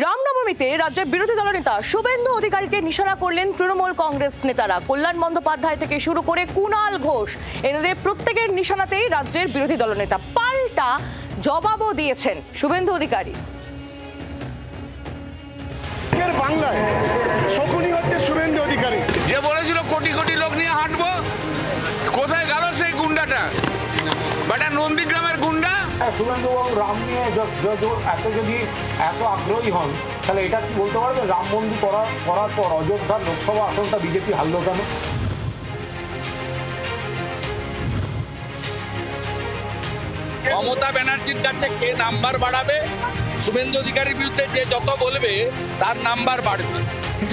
রামনবমীতে রাজ্যের বিরোধী দলনেতা শুভেন্দু অধিকারীকে নিশানা করলেন তৃণমূল কংগ্রেস নেতারা। কল্যাণ বন্দ্যোপাধ্যায় থেকে শুরু করে কুণাল ঘোষ, এনাদের প্রত্যেকের নিশানাতেই রাজ্যের বিরোধী দলনেতা পাল্টা জবাবও দিয়েছেন শুভেন্দু অধিকারী। বাংলায় শকুনি হচ্ছে শুভেন্দু অধিকারী, যে বলেছিল কোটি কোটি লোক নিয়ে হাঁটবো, কোথায় গেল সেই গুন্ডাটা? বাটা নন্দীগ্রামের গুন্ডা। শুভেন্দু বাবু রাম নিয়ে যদি এত আগ্রহী হন, তাহলে এটা কি বলতে পারবেন রাম মন্দির করার পর অযোধ্যার লোকসভা আসনটা বিজেপি হারলো কেন? মমতা ব্যানার্জির কাছে কে নাম্বার বাড়াবে? শুভেন্দু অধিকারীর বিরুদ্ধে যে যত বলবে তার নাম্বার বাড়বে।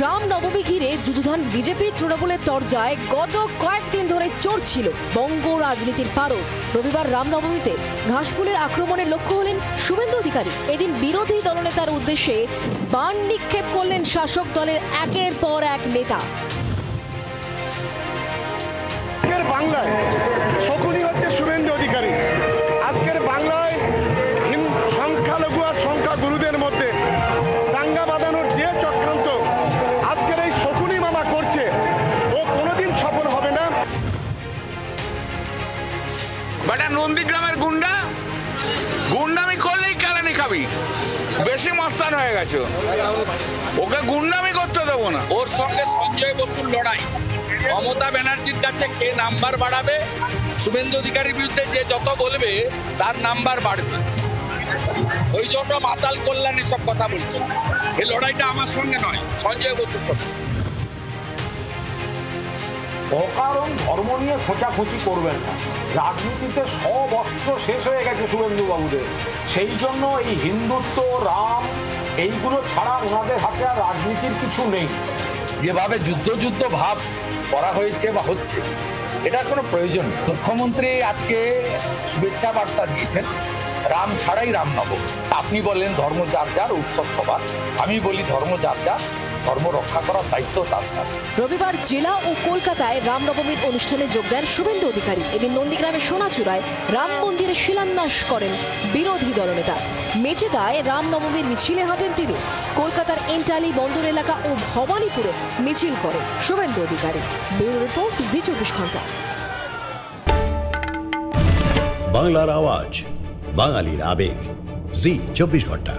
রামনবমী ঘিরে যুযুধান বিজেপি তৃণমূলের তরজায় গত কয়েকদিন ধরে চড়ছিল বঙ্গ রাজনীতির পারদ। রবিবার রামনবমীতে ঘাসফুলের আক্রমণের লক্ষ্য হলেন শুভেন্দু অধিকারী। এদিন বিরোধী দলনেতার উদ্দেশ্যে বাণ নিক্ষেপ করলেন শাসক দলের একের পর এক নেতা। বাংলায় শকুনি হচ্ছে শুভেন্দু অধিকারী। আজকের বাংলায় সংখ্যালঘু আর সংখ্যাগুরুদের মধ্যে দাঙ্গা বাঁধানোর যে চক্রান্ত আজকের এই শকুনি মামা করছে, ও কোনোদিন সফল হবে না। বাটা নন্দীগ্রামের গুন্ডা, গুন্ডামি করলেই কেলানি খাবি। বেশি মস্তান হয়ে গেছে, ওকে গুন্ডামি করতে দেবো না। ওর সঙ্গে সঞ্জয় বসুর লড়াই। মমতা ব্যানার্জির কাছে কে নাম্বার বাড়াবে? শুভেন্দু অধিকারীর বিরুদ্ধে যে যত বলবে তার নাম্বার বাড়বে। ওই জন্য মাতাল কল্যাণ এসব কথা বলছে। এই লড়াইটা আমার সঙ্গে নয়, সঞ্জয় বসুর সঙ্গে। অকারণ ধর্ম নিয়ে খোঁচাখুচি করবেন না। রাজনীতিতে সব অস্ত্র শেষ হয়ে গেছে শুভেন্দু বাবুদের। সেই জন্য এই হিন্দুত্ব, রাম, এইগুলো ছাড়া ওনাদের হাতে আর রাজনীতির কিছু নেই। যেভাবে যুদ্ধ ভাব করা হয়েছে বা হচ্ছে, এটার কোনো প্রয়োজন নেই। মুখ্যমন্ত্রী আজকে শুভেচ্ছা বার্তা দিয়েছেন, রাম ছাড়াই রামনবমী। আপনি বললেন ধর্ম যার যার, উৎসব সবার। আমি বলি ধর্ম যার যার, ধর্ম রক্ষা করার দায়িত্ব তার। রবিবার জেলা ও কলকাতায় রামনবমীর অনুষ্ঠানে যোগ দেন শুভেন্দু অধিকারী। এদিন নন্দীগ্রামের সোনাচূড়ায় রাম মন্দিরে শিলান্যাস করেন বিরোধী দলনেতা। মেচেদায় রামনবমীর মিছিলে হাঁটেন তিনি। কলকাতার এন্টালি বন্দর এলাকা ও ভবানীপুরে মিছিল করে শুভেন্দু অধিকারী। ব্যুরো রিপোর্ট, জি24 ঘন্টা। বাংলার আওয়াজ, বাঙালির আবেগ, জি24 ঘন্টা।